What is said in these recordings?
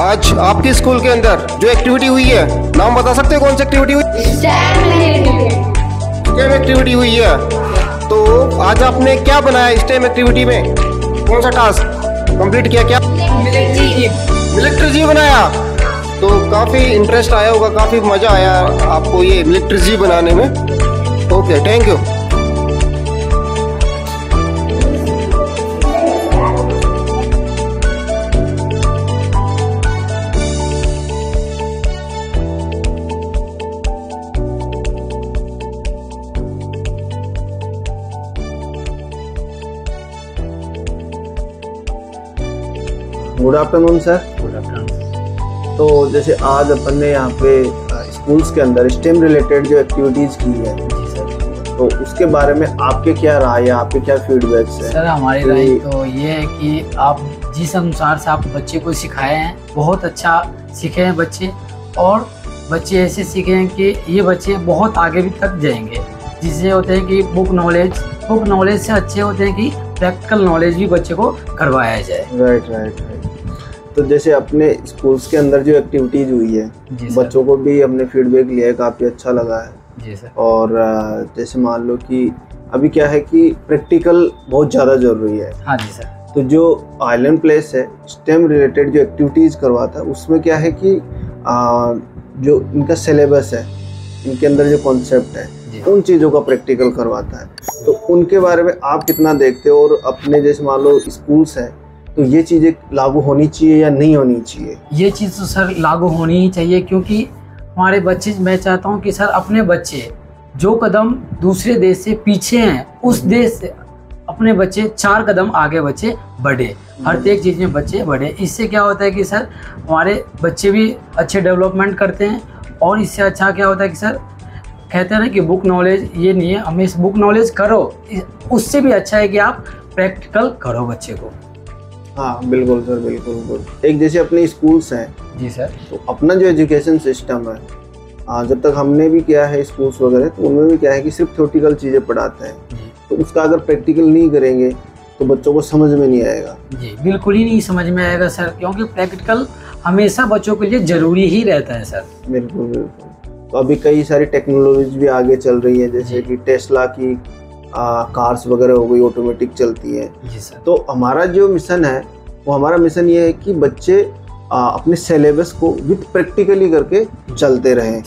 आज आपके स्कूल के अंदर जो एक्टिविटी हुई है, नाम बता सकते हो कौन सी एक्टिविटी हुई? स्टेम एक्टिविटी हुई है। तो आज आपने क्या बनाया स्टेम एक्टिविटी में? कौन सा टास्क कंप्लीट किया? क्या मिलिट्री जी बनाया। तो काफ़ी इंटरेस्ट आया होगा, काफ़ी मज़ा आया आपको ये मिलिट्री जी बनाने में। Okay, thank you. Good afternoon sir. Good afternoon. तो जैसे आज अपन ने यहाँ पे स्कूल्स के अंदर स्टेम रिलेटेड जो एक्टिविटीज़ की है, जी सर, तो उसके बारे में आपके क्या राय है, आपके क्या फीडबैक्स है? सर हमारी राय तो ये है कि आप जिस अनुसार से आप बच्चे को सिखाए हैं बहुत अच्छा सीखे हैं बच्चे, और बच्चे ऐसे सीखे हैं कि ये बच्चे बहुत आगे भी तक जाएंगे। जिससे होते हैं कि बुक नॉलेज से अच्छे होते हैं कि प्रैक्टिकल नॉलेज भी बच्चे को करवाया जाए। राइट। तो जैसे अपने स्कूल्स के अंदर जो एक्टिविटीज हुई है, बच्चों को भी हमने फीडबैक लिया है, काफ़ी अच्छा लगा है। जी सर। और जैसे मान लो कि अभी क्या है कि प्रैक्टिकल बहुत ज़्यादा जरूरी है। हाँ जी सर। तो जो आइलैंड प्लेस है स्टेम रिलेटेड जो एक्टिविटीज़ करवाता है, उसमें क्या है कि जो इनका सिलेबस है, इनके अंदर जो कॉन्सेप्ट है, उन चीज़ों का प्रैक्टिकल करवाता है। तो उनके बारे में आप कितना देखते हो? और अपने जैसे मान लो स्कूल्स हैं, तो ये चीज़ें लागू होनी चाहिए या नहीं होनी चाहिए? ये चीज़ तो सर लागू होनी ही चाहिए, क्योंकि हमारे बच्चे, मैं चाहता हूँ कि सर अपने बच्चे जो कदम दूसरे देश से पीछे हैं, उस देश से अपने बच्चे 4 कदम आगे बच्चे बढ़े, हर एक चीज़ में बच्चे बढ़े। इससे क्या होता है कि सर हमारे बच्चे भी अच्छे डेवलपमेंट करते हैं। और इससे अच्छा क्या होता है कि सर कहते हैं ना कि बुक नॉलेज ये नहीं है, हमें बुक नॉलेज करो, उससे भी अच्छा है कि आप प्रैक्टिकल करो बच्चे को। हाँ बिल्कुल सर, बिल्कुल। एक जैसे अपने स्कूल्स हैं, जी सर, तो अपना जो एजुकेशन सिस्टम है, जब तक हमने भी किया है स्कूल्स वगैरह, तो उनमें भी क्या है कि सिर्फ थ्योरेटिकल चीज़ें पढ़ाते हैं। तो उसका अगर प्रैक्टिकल नहीं करेंगे तो बच्चों को समझ में नहीं आएगा। जी बिल्कुल ही नहीं समझ में आएगा सर, क्योंकि प्रैक्टिकल हमेशा बच्चों के लिए ज़रूरी ही रहता है सर। बिल्कुल। तो अभी कई सारी टेक्नोलॉजी भी आगे चल रही है, जैसे कि टेस्ला की कार्स वगैरह हो गई, ऑटोमेटिक चलती है। जी सर। तो हमारा जो मिशन है, वो हमारा मिशन ये है कि बच्चे अपने सिलेबस को विद प्रैक्टिकली करके चलते रहें।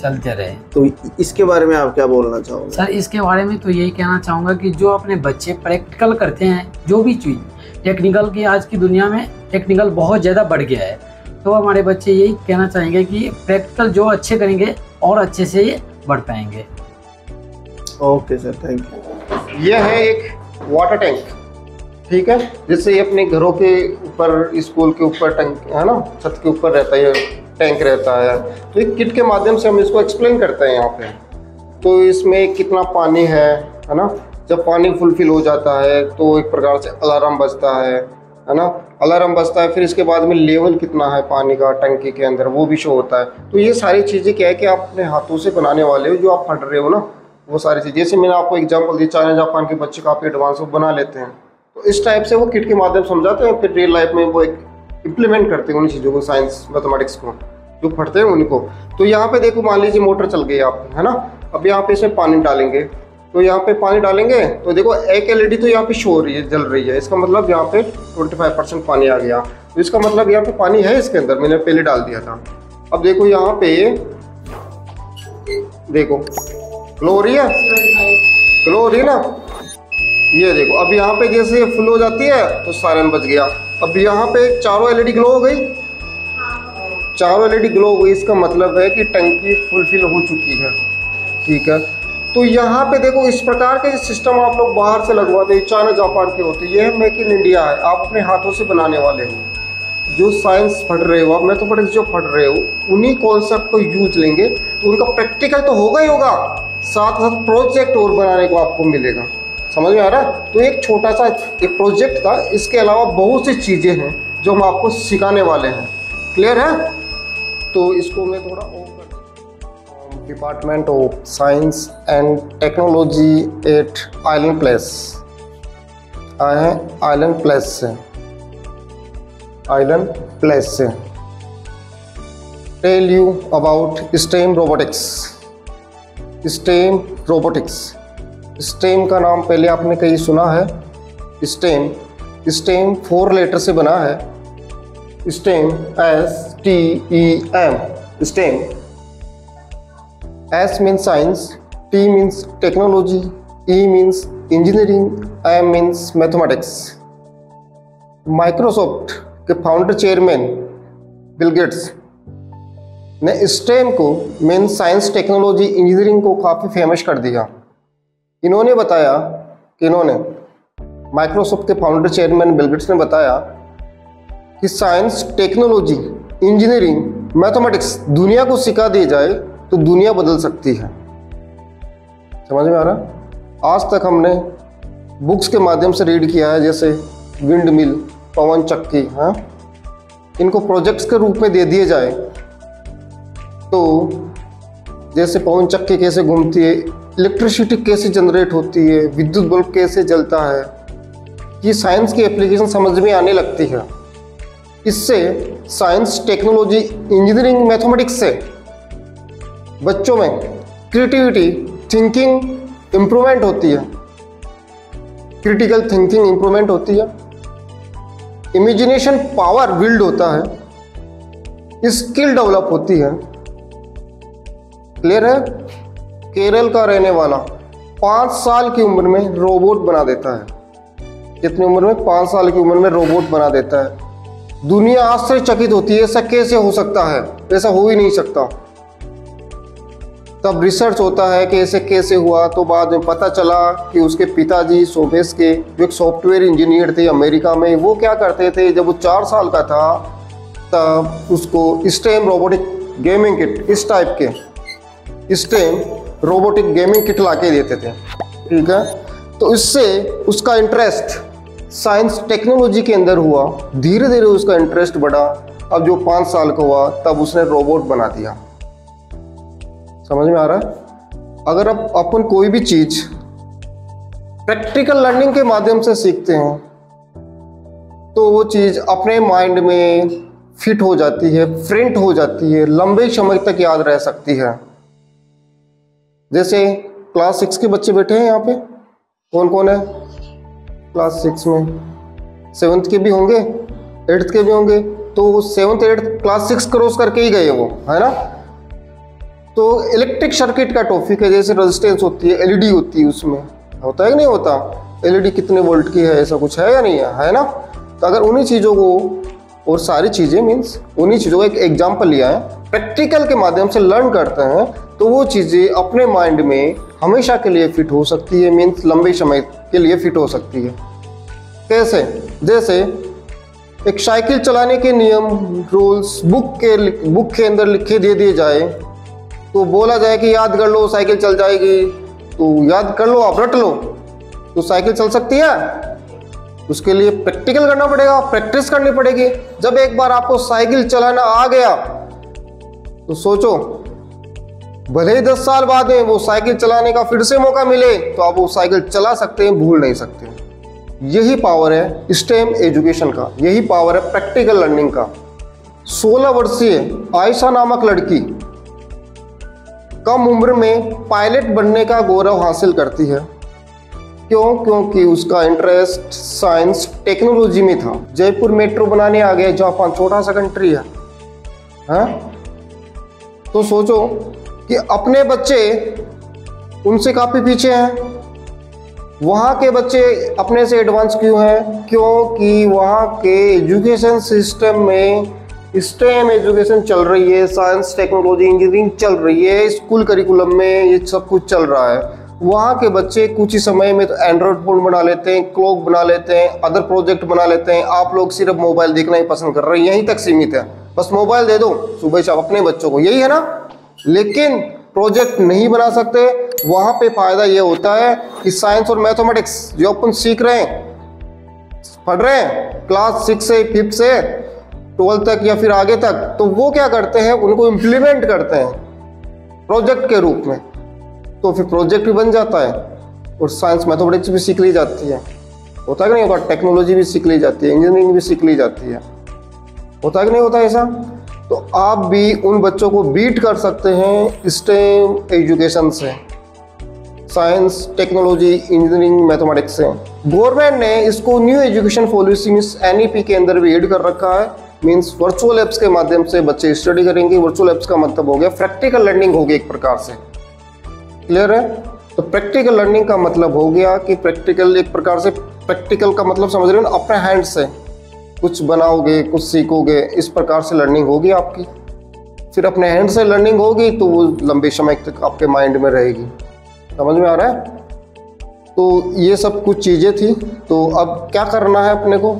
तो इसके बारे में आप क्या बोलना चाहोगे? सर इसके बारे में तो यही कहना चाहूँगा कि जो अपने बच्चे प्रैक्टिकल करते हैं, जो भी चीज़ टेक्निकल की, आज की दुनिया में टेक्निकल बहुत ज़्यादा बढ़ गया है, तो हमारे बच्चे यही कहना चाहेंगे कि प्रैक्टिकल जो अच्छे करेंगे और अच्छे से ये बढ़ पाएंगे। Okay sir, thank you. ये है एक वाटर टैंक, ठीक है, जिससे ये अपने घरों के ऊपर, स्कूल के ऊपर टैंक है ना, छत के ऊपर रहता है, टैंक रहता है। तो एक किट के माध्यम से हम इसको एक्सप्लेन करते हैं यहाँ पे। तो इसमें कितना पानी है ना, जब पानी फुलफिल हो जाता है तो एक प्रकार से अलार्म बजता है ना, अलार्म बजता है। फिर इसके बाद में लेवल कितना है पानी का टंकी के अंदर, वो भी शो होता है। तो ये सारी चीज़ें क्या है कि आप अपने हाथों से बनाने वाले हो, जो आप पढ़ रहे हो ना, वो सारी चीज़ें। जैसे मैंने आपको एग्जांपल दी, चाइना जापान के बच्चे काफ़ी एडवांस बना लेते हैं, तो इस टाइप से वो किट के माध्यम से समझाते हैं, फिर रियल लाइफ में वो एक इम्प्लीमेंट करते हैं उन चीज़ों को, साइंस मैथमेटिक्स को जो पढ़ते हैं उनको। तो यहाँ पे देखो, मान लीजिए मोटर चल गई आप, है ना, अब यहाँ पे इसमें पानी डालेंगे, तो यहाँ पे पानी डालेंगे तो देखो एक एलईडी तो यहाँ पे शो हो रही है, जल रही है। इसका मतलब यहाँ पे 25% पानी आ गया, तो इसका मतलब यहाँ पे पानी है इसके अंदर, मैंने पहले डाल दिया था। अब देखो यहाँ पे, देखो ग्लो हो रही है, ग्लो हो रही है ना, ये देखो। अब यहाँ पे जैसे फुल हो जाती है तो सायरन बज गया। अब यहाँ पे चारों एलईडी ग्लो हो गई, चारों एलईडी ग्लो हो गई, इसका मतलब है कि टंकी फुलफिल हो चुकी है, ठीक है। तो यहाँ पे देखो, इस प्रकार के सिस्टम आप लोग बाहर से लगवाते हैं, चाइना जापान के होते हैं, ये मेक इन इंडिया है। आप अपने हाथों से बनाने वाले हो, जो साइंस पढ़ रहे हो आप, मैथमेटिक्स जो पढ़ रहे हो, उन्हीं कॉन्सेप्ट को यूज लेंगे तो उनका प्रैक्टिकल तो होगा ही होगा, साथ साथ प्रोजेक्ट और बनाने को आपको मिलेगा। समझ में आ रहा है? तो एक छोटा सा एक प्रोजेक्ट था, इसके अलावा बहुत सी चीज़ें हैं जो हम आपको सिखाने वाले हैं। क्लियर है? तो इसको मैं थोड़ा और department of science and technology at island place आए हैं, आइलैंड प्लेस से tell you about STEM robotics. STEM robotics, STEM का नाम पहले आपने कहीं सुना है? स्टेम, स्टेम 4 लेटर से बना है। Stem STEM, stem. S means science, T means technology, E means engineering, M means mathematics. Microsoft के फाउंडर चेयरमैन बिल गेट्स ने स्टेम को, मीन साइंस टेक्नोलॉजी इंजीनियरिंग को काफ़ी फेमस कर दिया। इन्होंने बताया कि माइक्रोसॉफ्ट के फाउंडर चेयरमैन बिल गेट्स ने बताया कि साइंस टेक्नोलॉजी इंजीनियरिंग मैथमेटिक्स दुनिया को सिखा दी जाए तो दुनिया बदल सकती है। समझ में आ रहा? आज तक हमने बुक्स के माध्यम से रीड किया है, जैसे विंड मिल, पवन चक्की, हाँ, इनको प्रोजेक्ट्स के रूप में दे दिए जाए तो जैसे पवन चक्की कैसे घूमती है, इलेक्ट्रिसिटी कैसे जनरेट होती है, विद्युत बल्ब कैसे जलता है, ये साइंस की एप्लीकेशन समझ में आने लगती है। इससे साइंस टेक्नोलॉजी इंजीनियरिंग मैथमेटिक्स से बच्चों में क्रिएटिविटी थिंकिंग इम्प्रूवमेंट होती है, क्रिटिकल थिंकिंग इम्प्रूवमेंट होती है, इमेजिनेशन पावर बिल्ड होता है, स्किल डेवलप होती है। क्लियर है? केरल का रहने वाला 5 साल की उम्र में रोबोट बना देता है। कितनी उम्र में? 5 साल की उम्र में रोबोट बना देता है। दुनिया आश्चर्यचकित होती है, ऐसा कैसे हो सकता है, ऐसा हो ही नहीं सकता। तब रिसर्च होता है कि ऐसे कैसे हुआ, तो बाद में पता चला कि उसके पिताजी सोबेस के, जो एक सॉफ्टवेयर इंजीनियर थे अमेरिका में, वो क्या करते थे, जब वो 4 साल का था तब उसको स्टेम रोबोटिक गेमिंग किट, इस टाइप के स्टेम रोबोटिक गेमिंग किट ला के देते थे। ठीक है? तो इससे उसका इंटरेस्ट साइंस टेक्नोलॉजी के अंदर हुआ, धीरे धीरे उसका इंटरेस्ट बढ़ा। अब जो 5 साल का हुआ तब उसने रोबोट बना दिया। समझ में आ रहा है? अगर अब अपन कोई भी चीज प्रैक्टिकल लर्निंग के माध्यम से सीखते हैं तो वो चीज अपने माइंड में फिट हो जाती है, प्रिंट हो जाती है, लंबे समय तक याद रह सकती है। जैसे क्लास 6 के बच्चे बैठे हैं यहाँ पे, कौन कौन है क्लास 6 में? 7th के भी होंगे, 8th के भी होंगे, तो 7th 8th क्लास 6 क्रॉस करके ही गए वो, है ना? तो इलेक्ट्रिक सर्किट का टॉपिक है, जैसे रेजिस्टेंस होती है, एलईडी होती है, उसमें होता है कि नहीं होता, एलईडी कितने वोल्ट की है, ऐसा कुछ है या नहीं है ना? तो अगर उन्हीं चीज़ों को, और सारी चीज़ें मीन्स उन्हीं चीज़ों का एक एग्जाम्पल लिया है, प्रैक्टिकल के माध्यम से लर्न करते हैं तो वो चीज़ें अपने माइंड में हमेशा के लिए फिट हो सकती है, मीन्स लंबे समय के लिए फिट हो सकती है। कैसे? जैसे एक साइकिल चलाने के नियम, रूल्स बुक के अंदर लिखे दे दिए जाए, तो बोला जाए कि याद कर लो साइकिल चल जाएगी, तो याद कर लो, आप रट लो, तो साइकिल चल सकती है? उसके लिए प्रैक्टिकल करना पड़ेगा, प्रैक्टिस करनी पड़ेगी। जब एक बार आपको साइकिल चलाना आ गया तो सोचो, भले ही 10 साल बाद में वो साइकिल चलाने का फिर से मौका मिले तो आप वो साइकिल चला सकते हैं, भूल नहीं सकते। यही पावर है स्टेम एजुकेशन का, यही पावर है प्रैक्टिकल लर्निंग का। 16 वर्षीय आयशा नामक लड़की कम उम्र में पायलट बनने का गौरव हासिल करती है। क्यों? क्योंकि उसका इंटरेस्ट साइंस टेक्नोलॉजी में था। जयपुर मेट्रो बनाने आ गया, जापान छोटा सा कंट्री है, हाँ? तो सोचो कि अपने बच्चे उनसे काफ़ी पीछे हैं, वहाँ के बच्चे अपने से एडवांस क्यों हैं? क्योंकि वहाँ के एजुकेशन सिस्टम में स्टेम एजुकेशन चल रही है, साइंस टेक्नोलॉजी इंजीनियरिंग चल रही है, स्कूल करिकुलम में ये सब कुछ चल रहा है। वहाँ के बच्चे कुछ ही समय में तो एंड्रॉयड फोन बना लेते हैं, क्लॉक बना लेते हैं, अदर प्रोजेक्ट बना लेते हैं। आप लोग सिर्फ मोबाइल देखना ही पसंद कर रहे हैं, यहीं तक सीमित है, बस मोबाइल दे दो सुबह शाम अपने बच्चों को, यही है ना? लेकिन प्रोजेक्ट नहीं बना सकते। वहाँ पे फायदा ये होता है कि साइंस और मैथमेटिक्स जो अपन सीख रहे हैं, पढ़ रहे हैं क्लास 6 से 5th से 12th तक या फिर आगे तक, तो वो क्या करते हैं, उनको इम्प्लीमेंट करते हैं प्रोजेक्ट के रूप में, तो फिर प्रोजेक्ट भी बन जाता है और साइंस मैथमेटिक्स भी सीख ली जाती है। होता है कि नहीं होता? टेक्नोलॉजी भी सीख ली जाती है, इंजीनियरिंग भी सीख ली जाती है। होता है कि नहीं होता ऐसा? तो आप भी उन बच्चों को बीट कर सकते हैं स्टेम एजुकेशन से, साइंस, टेक्नोलॉजी, इंजीनियरिंग, मैथमेटिक्स से। गवर्नमेंट ने इसको new education policy means NEP के अंदर भी ऐड कर रखा है। मीन्स वर्चुअल लैब्स के माध्यम से बच्चे स्टडी करेंगे। वर्चुअल लैब्स का मतलब हो गया प्रैक्टिकल लर्निंग होगी एक प्रकार से। क्लियर है? तो प्रैक्टिकल लर्निंग का मतलब हो गया कि प्रैक्टिकल एक प्रकार से, प्रैक्टिकल का मतलब समझ रहे हो ना, अपने हैंड से कुछ बनाओगे, कुछ सीखोगे, इस प्रकार से लर्निंग होगी आपकी। फिर अपने हैंड से लर्निंग होगी तो वो लंबे समय तक आपके माइंड में रहेगी। समझ में आ रहा है? तो ये सब कुछ चीज़ें थी। तो अब क्या करना है अपने को,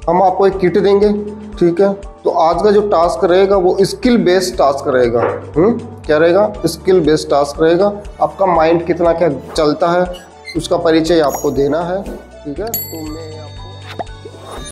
हम आपको एक किट देंगे, ठीक है? तो आज का जो टास्क रहेगा वो स्किल बेस्ड टास्क रहेगा। क्या रहेगा? स्किल बेस्ड टास्क रहेगा। आपका माइंड कितना क्या चलता है उसका परिचय आपको देना है, ठीक है? तो मैं आपको